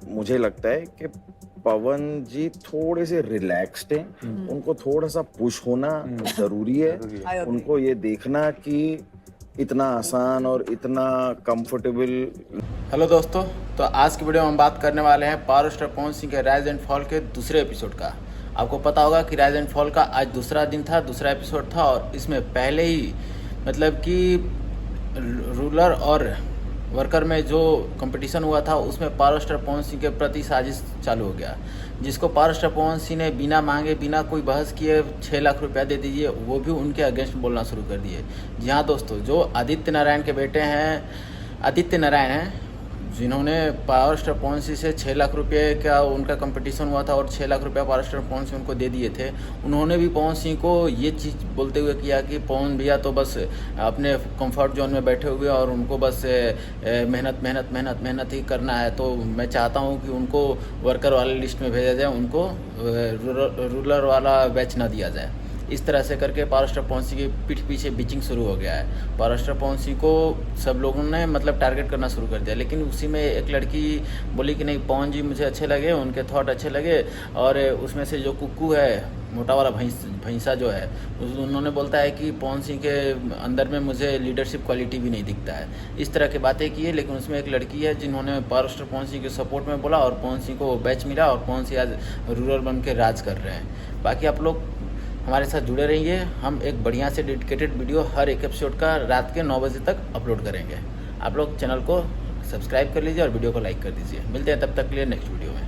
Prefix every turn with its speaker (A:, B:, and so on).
A: मुझे लगता है कि पवन जी थोड़े से रिलैक्स्ड हैं, उनको थोड़ा सा पुश होना जरूरी है। उनको ये देखना कि इतना आसान और इतना कंफर्टेबल।
B: हेलो दोस्तों, तो आज की वीडियो में हम बात करने वाले हैं पावर स्टार पवन सिंह के राइज एंड फॉल के दूसरे एपिसोड का। आपको पता होगा कि राइज एंड फॉल का आज दूसरा दिन था, दूसरा एपिसोड था और इसमें पहले ही मतलब कि रूलर और वर्कर में जो कंपटीशन हुआ था उसमें पावर स्टार पवन सिंह के प्रति साजिश चालू हो गया, जिसको पावर स्टार पवन सिंह ने बिना मांगे बिना कोई बहस किए 6 लाख रुपया दे दीजिए, वो भी उनके अगेंस्ट बोलना शुरू कर दिए। जी हाँ दोस्तों, जो आदित्य नारायण के बेटे हैं, आदित्य नारायण हैं, जिन्होंने पावर स्टार पवन सिंह से 6 लाख रुपये का उनका कंपटीशन हुआ था और 6 लाख रुपया पावर स्टार पवन सिंह उनको दे दिए थे। उन्होंने भी पवन सिंह को ये चीज़ बोलते हुए किया कि पवन भैया तो बस अपने कंफर्ट जोन में बैठे हुए और उनको बस मेहनत मेहनत मेहनत मेहनत ही करना है, तो मैं चाहता हूँ कि उनको वर्कर वाले लिस्ट में भेजा जाए, उनको रूरल वाला बैच ना दिया जाए। इस तरह से करके पावर स्टार पवन सिंह की पीठ पीछे बिचिंग शुरू हो गया है। पावर स्टार पवन सिंह को सब लोगों ने मतलब टारगेट करना शुरू कर दिया, लेकिन उसी में एक लड़की बोली कि नहीं पवन जी मुझे अच्छे लगे, उनके थॉट अच्छे लगे, और उसमें से जो कुक्कू है, मोटा वाला भैंसा जो है, उन्होंने बोलता है कि पवन सिंह के अंदर में मुझे लीडरशिप क्वालिटी भी नहीं दिखता है। इस तरह की बातें की है, लेकिन उसमें एक लड़की है जिन्होंने पावर स्टार पवन सिंह के सपोर्ट में बोला और पवन सिंह को बैच मिला और पवन सिंह आज रूरल बन के राज कर रहे हैं। बाकी आप लोग हमारे साथ जुड़े रहिए, हम एक बढ़िया से डेडिकेटेड वीडियो हर एक एपिसोड का रात के 9 बजे तक अपलोड करेंगे। आप लोग चैनल को सब्सक्राइब कर लीजिए और वीडियो को लाइक कर दीजिए। मिलते हैं तब तक के लिए नेक्स्ट वीडियो में।